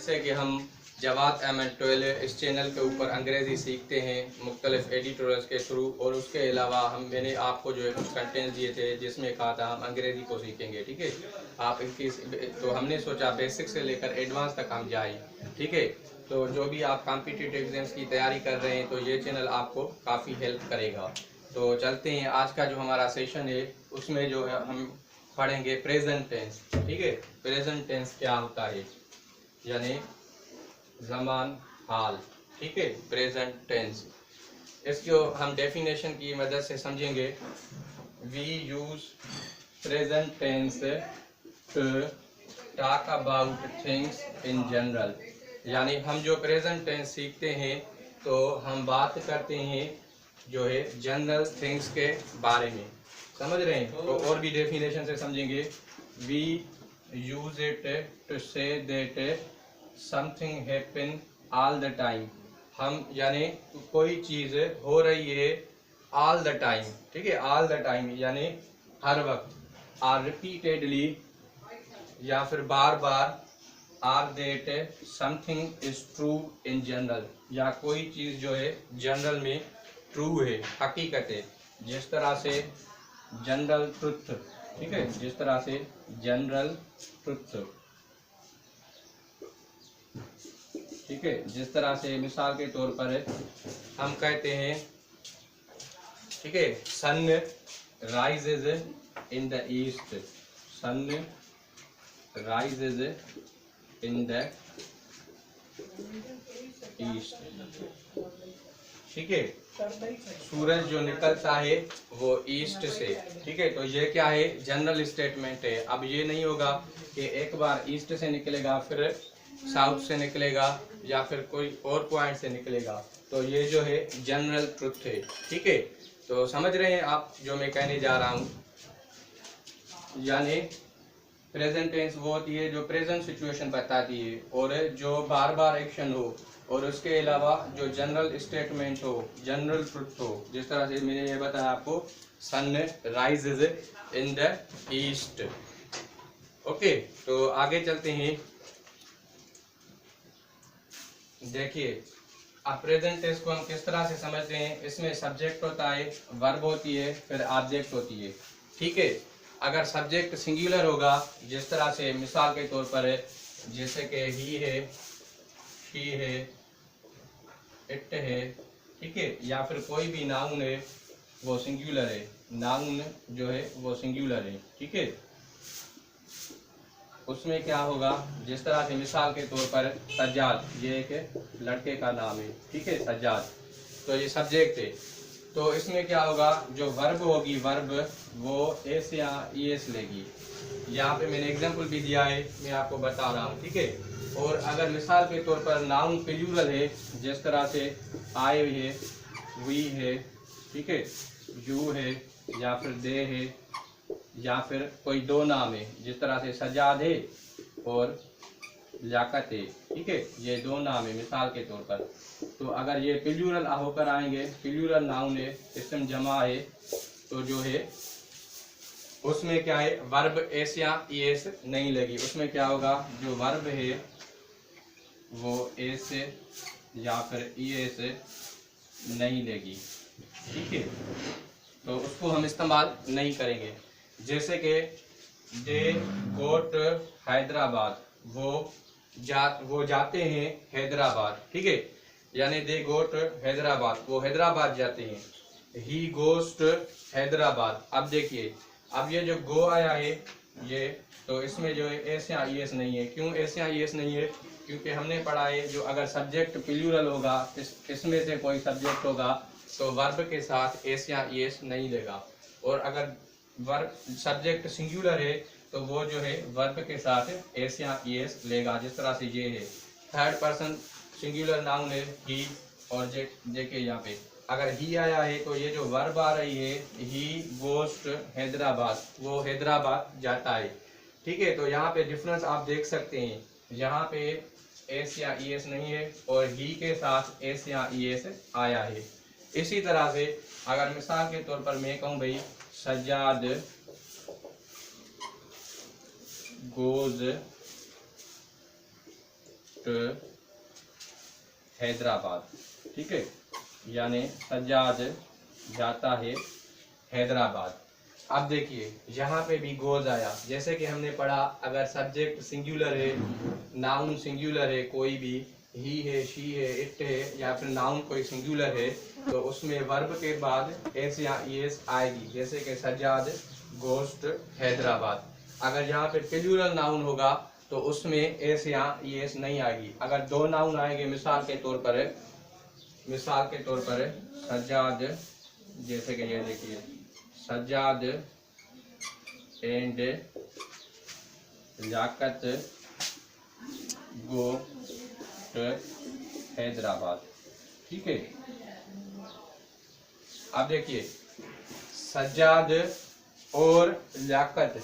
जैसे कि हम जवाद अहमद टोले इस चैनल के ऊपर अंग्रेज़ी सीखते हैं मुख्तलिफ एडिटोरियल्स के थ्रू, और उसके अलावा मैंने आपको जो है कुछ कंटेंट दिए थे जिसमें कहा था हम अंग्रेज़ी को सीखेंगे। ठीक है, आप इनकी तो हमने सोचा बेसिक से लेकर एडवांस तक हम जाए। ठीक है, तो जो भी आप कॉम्पिटिटिव एग्जाम्स की तैयारी कर रहे हैं तो ये चैनल आपको काफ़ी हेल्प करेगा। तो चलते हैं, आज का जो हमारा सेशन है उसमें जो है हम पढ़ेंगे प्रेजेंट टेंस। ठीक है, प्रेजेंट टेंस क्या होता है, यानी ज़मान हाल। ठीक है, प्रेजेंट टेंस, इसको हम डेफिनेशन की मदद से समझेंगे। We use present tense to talk about things in general, यानी हम जो प्रेजेंट टेंस सीखते हैं तो हम बात करते हैं जो है जनरल थिंग्स के बारे में। समझ रहे हैं? तो और भी डेफिनेशन से समझेंगे। We use it to say that something happen all the time, हम यानी कोई चीज़ हो रही है ऑल द टाइम। ठीक है, ऑल द टाइम यानी हर वक्त, और रिपीटेडली या फिर बार बार, or that something is true in general, या कोई चीज़ जो है जनरल में ट्रू है, हकीकत है। जिस तरह से जनरल ट्रुथ, ठीक है, जिस तरह से जनरल ट्रुथ, ठीक है, जिस तरह से मिसाल के तौर पर हम कहते हैं, ठीक है, sun rises in the east, sun rises in the east. ठीक है, सूरज जो निकलता है वो ईस्ट से। ठीक है, तो ये क्या है, जनरल स्टेटमेंट है। अब ये नहीं होगा कि एक बार ईस्ट से निकलेगा फिर साउथ से निकलेगा या फिर कोई और पॉइंट से निकलेगा, तो ये जो है जनरल ट्रुथ है। ठीक है, तो समझ रहे हैं आप जो मैं कहने जा रहा हूँ, यानी प्रेजेंट टेंस वो होती है जो प्रेजेंट सिचुएशन बताती है और जो बार बार एक्शन हो, और उसके अलावा जो जनरल स्टेटमेंट हो, जनरल ट्रुथ हो। जिस तरह से मैंने ये बताया आपको, sun rises in the east. Okay, तो आगे चलते हैं। देखिए, अब प्रेजेंट टेंस को हम किस तरह से समझते हैं। इसमें सब्जेक्ट होता है, वर्ब होती है, फिर ऑब्जेक्ट होती है। ठीक है, अगर सब्जेक्ट सिंगुलर होगा, जिस तरह से मिसाल के तौर पर जैसे कि ही है, शी है, इट है, ठीक है, या फिर कोई भी नाउन है वो सिंगुलर है, नाउन जो है वो सिंगुलर है। ठीक है, उसमें क्या होगा, जिस तरह से मिसाल के तौर पर सज्जाद, ये एक लड़के का नाम है। ठीक है, सज्जाद, तो ये सब्जेक्ट है। तो इसमें क्या होगा, जो वर्ब होगी, वर्ब वो एस या ई एस लेगी। यहाँ पे मैंने एग्जांपल भी दिया है, मैं आपको बता रहा हूँ। ठीक है, और अगर मिसाल के तौर पर नाउन प्लूरल है, जिस तरह से आई है, वी है, ठीक है, यू है, या फिर दे है, या फिर कोई दो नाम है, जिस तरह से सजाद है और लियाकत है। ठीक है, ये दो नाम है मिसाल के तौर पर। तो अगर ये प्लूरल होकर आएंगे, प्लूरल नाउन है, इसम जमा है, तो जो है उसमें क्या है, वर्ब एस या ई एस नहीं लगी। उसमें क्या होगा, जो वर्ब है वो एस या फिर ई एस नहीं लेगी। ठीक है, तो उसको हम इस्तेमाल नहीं करेंगे। जैसे कि दे गोट हैदराबाद, वो जाते हैं हैदराबाद। ठीक है, यानी दे गोट हैदराबाद, वो हैदराबाद जाते हैं। ही गोस टू हैदराबाद। अब देखिए, अब ये जो गो आया है ये, तो इसमें जो है एस या ई एस नहीं है। क्यों एस या ई एस नहीं है? क्योंकि हमने पढ़ा है जो अगर सब्जेक्ट प्लूरल होगा, इसमें से कोई सब्जेक्ट होगा तो वर्ब के साथ एस या ई एस नहीं लेगा, और अगर वर्ब सब्जेक्ट सिंगुलर है तो वो जो है वर्ब के साथ एस या ई एस लेगा। जिस तरह से ये है थर्ड पर्सन सिंगुलर नाउन है ही, और देखिए यहाँ पे अगर ही आया है तो ये जो वर्ब आ रही है ही गोस टू हैदराबाद, वो हैदराबाद जाता है। ठीक है, तो यहाँ पे डिफरेंस आप देख सकते हैं, यहाँ पे एस या ई एस नहीं है और ही के साथ एस या ई एस आया है। इसी तरह से अगर मिसाल के तौर पर मैं कहूँ भाई सज्जाद गोज टू हैदराबाद, ठीक है, यानी सज्जाद जाता है हैदराबाद। अब देखिए यहाँ पे भी गोज आया, जैसे कि हमने पढ़ा अगर सब्जेक्ट सिंगुलर है, नाउन सिंगुलर है, कोई भी ही है, शी है, इट है, या फिर नाउन कोई सिंगुलर है, तो उसमें वर्ब के बाद एस या ईएस आएगी, जैसे कि सज्जाद गोज टू हैदराबाद। अगर यहाँ पे प्लूरल नाउन होगा तो उसमें एस या ईएस नहीं आएगी। अगर दो नाउन आएंगे, मिसाल के तौर पर सज्जाद, जैसे कि ये देखिए Sajjad and Liaquat go to Hyderabad, ठीक है। अब देखिए सज्जाद और लियाकत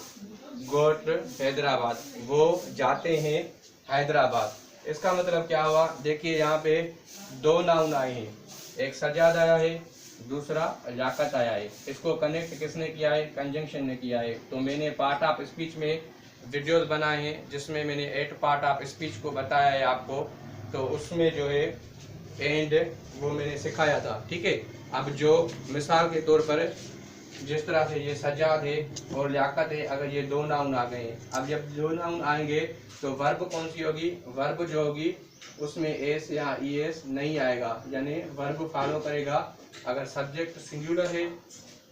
गो टू हैदराबाद, वो जाते हैं हैदराबाद। इसका मतलब क्या हुआ, देखिए यहाँ पे दो नाउन आए हैं, एक सज्जाद आया है, दूसरा लियाकत आया है। इसको कनेक्ट किसने किया है, कंजंक्शन ने किया है। तो मैंने पार्ट ऑफ स्पीच में वीडियोस बनाए हैं जिसमें मैंने 8 पार्ट ऑफ स्पीच को बताया है आपको, तो उसमें जो है एंड वो मैंने सिखाया था, ठीक है। अब जो मिसाल के तौर पर जिस तरह से ये सज्जाद है और लियाकत है, अगर ये दो नाउन आ गए हैं, अब जब दो नाउन आएंगे तो वर्ब कौन सी होगी, वर्ब जो होगी उसमें एस या ईएस नहीं आएगा, यानी वर्ब फॉलो करेगा। अगर सब्जेक्ट सिंगुलर है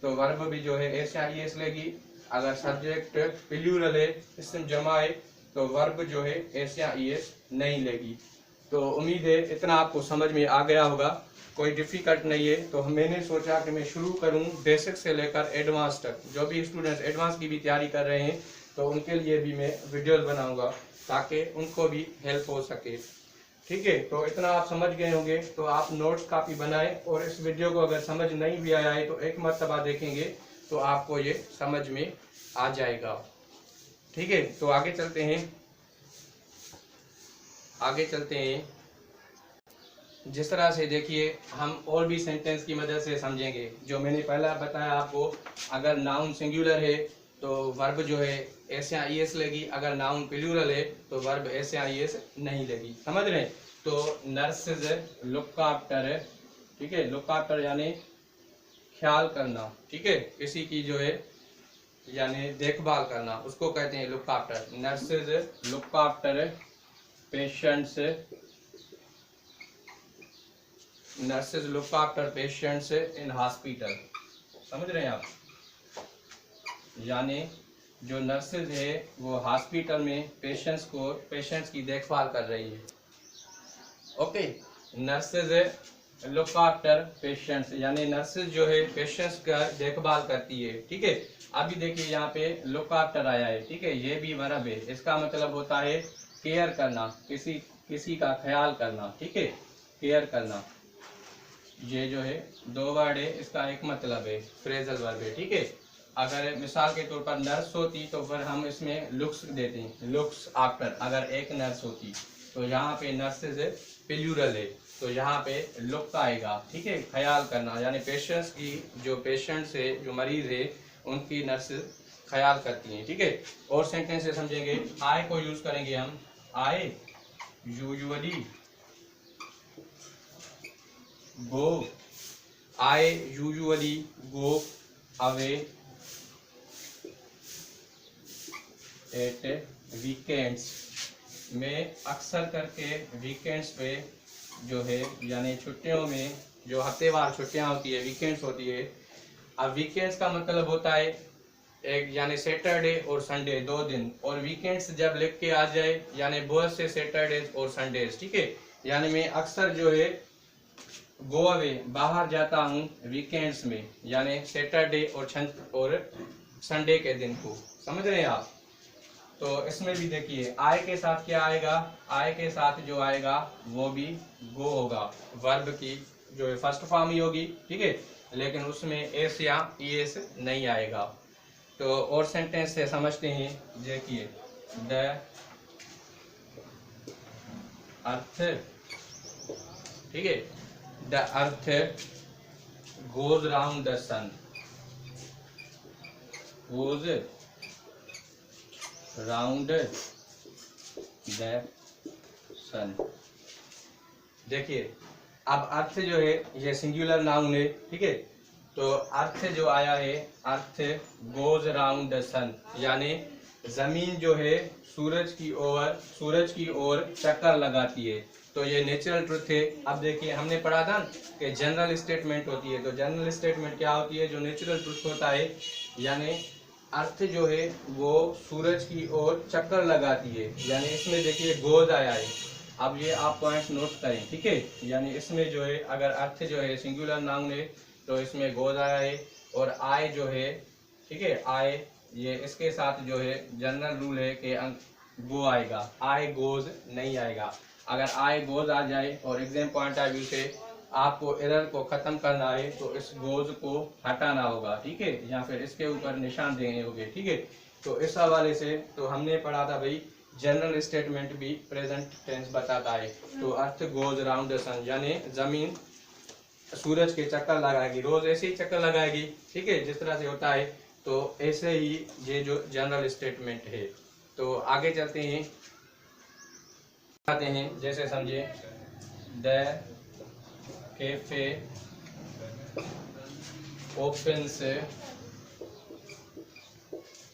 तो वर्ब भी जो है एस या ईएस लेगी, अगर सब्जेक्ट प्लूरल है, इसम जमा है, तो वर्ब जो है एस या ईएस नहीं लेगी। तो उम्मीद है इतना आपको समझ में आ गया होगा, कोई डिफिकल्ट नहीं है। तो मैंने सोचा कि मैं शुरू करूं बेसिक से लेकर एडवांस तक, जो भी स्टूडेंट्स एडवांस की भी तैयारी कर रहे हैं तो उनके लिए भी मैं वीडियोस बनाऊंगा ताकि उनको भी हेल्प हो सके, ठीक है। तो इतना आप समझ गए होंगे, तो आप नोट्स कापी बनाएं, और इस वीडियो को अगर समझ नहीं भी आया है तो एक मर्तबा देखेंगे तो आपको ये समझ में आ जाएगा, ठीक है। तो आगे चलते हैं। जिस तरह से देखिए हम और भी सेंटेंस की मदद से समझेंगे, जो मैंने पहला बताया आपको, अगर नाउन सिंगुलर है तो वर्ब जो है एस या ईएस लेगी, अगर नाउन प्लूरल है तो वर्ब एस या ईएस नहीं लेगी, समझ रहे हैं। तो नर्सेज लुक आफ्टर, ठीक है, लुक आफ्टर यानी ख्याल करना, ठीक है, किसी की जो है यानी देखभाल करना, उसको कहते हैं look after. Nurses look after patients, nurses look after patients in hospital, समझ रहे हैं आप, यानी जो नर्सेज है वो हॉस्पिटल में पेशेंट्स की देखभाल कर रही है, okay. Nurses look after patients, यानी नर्सेज जो है पेशेंट्स का देखभाल करती है, ठीक है। अभी देखिए यहाँ पे लुक आफ्टर आया है, ठीक है, ये भी वर्ब है, इसका मतलब होता है केयर करना, किसी का ख्याल करना, ठीक है, केयर करना। ये जो है दो वर्ड है, इसका एक मतलब है फ्रेजल वर्ब है, ठीक है। अगर मिसाल के तौर पर नर्स होती तो फिर हम इसमें लुक्स देते हैं, लुक्स आफ्टर। अगर एक नर्स होती तो यहाँ पे नर्सेज प्लूरल है, तो यहाँ पे लुक आएगा, ठीक है, ख्याल करना, यानी पेशेंट्स की, जो पेशेंट्स है, जो मरीज है, उनकी नर्सेज ख्याल करती हैं, ठीक है। और सेंटेंस से समझेंगे, आई को यूज करेंगे हम, I usually go, I usually go away at weekends, में अक्सर करके वीकेंड्स पे जो है, यानी छुट्टियों में, जो हफ्तेवार छुट्टियां होती है वीकेंड्स होती है। अब वीकेंड्स का मतलब होता है एक, यानी सैटरडे और संडे, 2 दिन, और वीकेंड्स जब लिख के आ जाए यानी बहुत से सैटरडेज और संडेज, ठीक है, यानी मैं अक्सर जो है गो अवे बाहर जाता हूँ वीकेंड्स में, यानी सैटरडे और संडे के दिन को, समझ रहे हैं आप। तो इसमें भी देखिए आई के साथ क्या आएगा, आई के साथ जो आएगा वो भी गो होगा, वर्ब की जो है फर्स्ट फॉर्म ही होगी, ठीक है, लेकिन उसमें एस या ईएस नहीं आएगा। तो और सेंटेंस से समझते हैं, देखिए द अर्थ, ठीक है, the earth goes round the sun, goes round the sun. देखिए अब अर्थ जो है ये सिंगुलर नाउन है, ठीक है। तो अर्थ जो आया है, अर्थ गोज राउंड द सन, यानी जमीन जो है सूरज की ओर चक्कर लगाती है। तो ये नेचुरल ट्रुथ है। अब देखिए हमने पढ़ा था कि जनरल स्टेटमेंट होती है, तो जनरल स्टेटमेंट क्या होती है, जो नेचुरल ट्रुथ होता है, यानी अर्थ जो है वो सूरज की ओर चक्कर लगाती है, यानी इसमें देखिए गोज आया है। अब ये आप पॉइंट नोट करें, ठीक है। यानी इसमें जो है अगर अर्थ जो है सिंगुलर नाउन है तो इसमें गोज आया है, और आय जो है, ठीक है, आय ये इसके साथ जो है जनरल रूल है कि गो आएगा, आय गोज नहीं आएगा। अगर आय गोज आ जाए और एग्जाम पॉइंट ऑफ व्यू से आपको एरर को खत्म करना है तो इस गोज को हटाना होगा, ठीक है, या फिर इसके ऊपर निशान देने होंगे, ठीक है। तो इस हवाले से तो हमने पढ़ा था भाई जनरल स्टेटमेंट भी प्रेजेंट टेंस बताता है। तो अर्थ गोज राउंड द सन, यानी जमीन सूरज के चक्कर लगाएगी, रोज ऐसे ही चक्कर लगाएगी, ठीक है, जिस तरह से होता है। तो ऐसे ही ये जो जनरल स्टेटमेंट है। तो आगे चलते हैं, जैसे समझे द कैफे ओपन्स,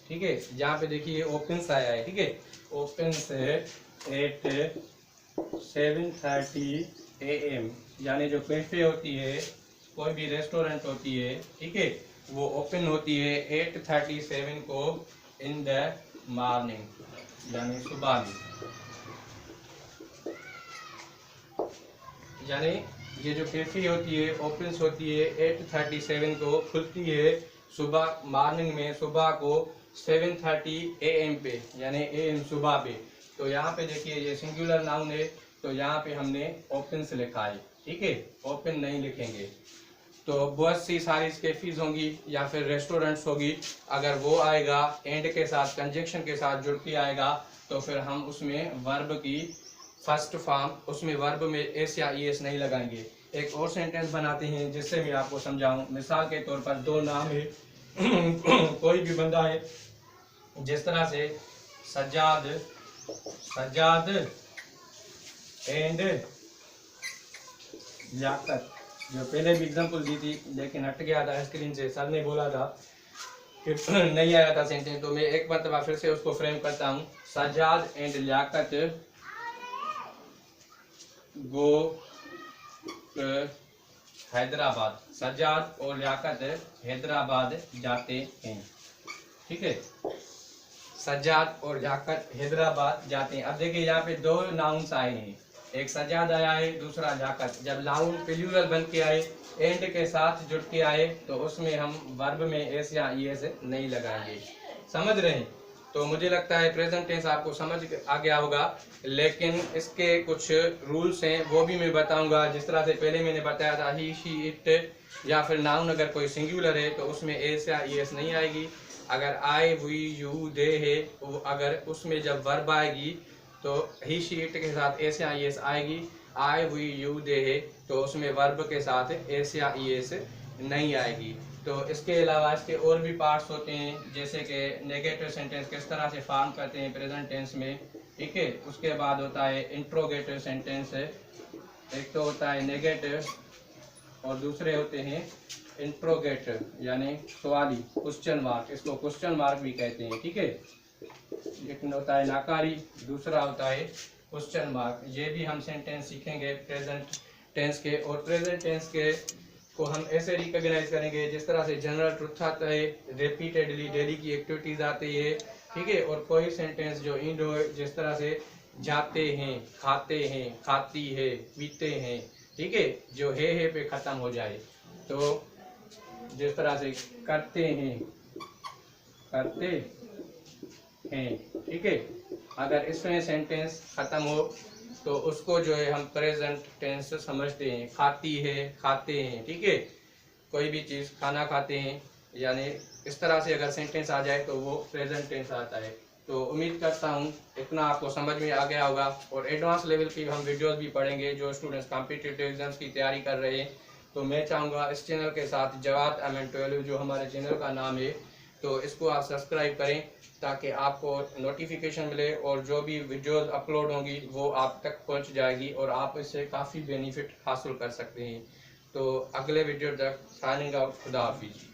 ठीक है, जहाँ पे देखिए ओपन्स आया है, ठीक है, ओपन्स एट 7:30 AM, यानी जो कैफे होती है, कोई भी रेस्टोरेंट होती है, ठीक है, वो ओपन होती है 8:37 को इन द मॉर्निंग, यानी सुबह में। यानी ये जो कैफे होती है ओपन होती है 8:37 को, खुलती है सुबह मॉर्निंग में, सुबह को 7:30 AM पे, यानी AM सुबह पे। तो यहाँ पे देखिए ये सिंगुलर नाउन है, तो यहाँ पे हमने ओपन से लिखा है, ठीक है, ओपन नहीं लिखेंगे। तो बहुत सी सारी कैफीज होंगी या फिर रेस्टोरेंट्स होगी, अगर वो आएगा एंड के साथ कंजंक्शन के साथ जुड़ के आएगा तो फिर हम उसमें वर्ब की फर्स्ट फॉर्म, उसमें वर्ब में एस या ई एस नहीं लगाएंगे। एक और सेंटेंस बनाते हैं जिससे मैं आपको समझाऊं। मिसाल के तौर पर दो नाम है कोई भी बंदा है, जिस तरह से सज्जाद एंड लियाकत, जो पहले भी एग्जांपल दी थी लेकिन हट गया था स्क्रीन से, सर ने बोला था कि नहीं आया था सेंटेंस, तो मैं एक मरतबा फिर से उसको फ्रेम करता हूँ। सज्जाद एंड लियाकत गो हैदराबाद, सज्जाद और लियाकत हैदराबाद जाते हैं, ठीक है, सज्जाद और लियाकत हैदराबाद जाते हैं। अब देखिए यहाँ पे दो नाउन्स आए हैं, एक सज्जाद आया है, दूसरा लियाकत। जब नाउन प्लूरल बन के आए, एंड के साथ जुड़ के आए, तो उसमें हम वर्ब में एस या ई एस नहीं लगाएंगे। समझ रहे हैं? तो मुझे लगता है प्रेजेंट टेंस आपको समझ आ गया होगा, लेकिन इसके कुछ रूल्स हैं वो भी मैं बताऊंगा। जिस तरह से पहले मैंने बताया था ही शी इट, या फिर नाउन अगर कोई सिंगुलर है तो उसमें एस या ई एस नहीं आएगी। अगर आई वी यू दे है, अगर उसमें जब वर्ब आएगी तो ही शी इट के साथ एस या ई एस आएगी। आई वी यू दे है तो उसमें वर्ब के साथ एस या ई एस नहीं आएगी। तो इसके अलावा इसके और भी पार्ट्स होते हैं, जैसे कि नेगेटिव सेंटेंस किस तरह से फॉर्म करते हैं प्रेजेंट टेंस में, ठीक है। उसके बाद होता है इंट्रोगेटिव सेंटेंस, एक तो होता है नेगेटिव और दूसरे होते हैं इंट्रोगेटिव, यानी सवाली, क्वेश्चन मार्क, इसको क्वेश्चन मार्क भी कहते हैं, ठीक है। एक होता है नाकारी, दूसरा होता है क्वेश्चन मार्क। ये भी हम सेंटेंस सीखेंगे प्रेजेंट टेंस के, और प्रेजेंट टेंस के को हम ऐसे रिकॉग्नाइज करेंगे जिस तरह से जनरल ट्रुथ आता है, रिपीटेडली डेली की एक्टिविटीज आती है, ठीक है। और कोई सेंटेंस जो इंड हो, जिस तरह से जाते हैं, खाते हैं, खाती है, पीते हैं, ठीक है, जो है पे खत्म हो जाए। तो जिस तरह से करते हैं, ठीक है, अगर इसमें सेंटेंस खत्म हो तो उसको जो है हम प्रेजेंट टेंस समझते हैं। खाती है, खाते हैं, ठीक है, कोई भी चीज़ खाना खाते हैं, यानी इस तरह से अगर सेंटेंस आ जाए तो वो प्रेजेंट टेंस आता है। तो उम्मीद करता हूँ इतना आपको समझ में आ गया होगा। और एडवांस लेवल की हम वीडियोस भी पढ़ेंगे जो स्टूडेंट्स कॉम्पिटिटिव एग्जाम्स की तैयारी कर रहे हैं। तो मैं चाहूँगा इस चैनल के साथ जवाद M12 जो हमारे चैनल का नाम है, तो इसको आप सब्सक्राइब करें ताकि आपको नोटिफिकेशन मिले और जो भी वीडियोस अपलोड होंगी वो आप तक पहुंच जाएगी और आप इससे काफ़ी बेनिफिट हासिल कर सकते हैं। तो अगले वीडियो तक साइनिंग आउट, खुदा हाफिज़।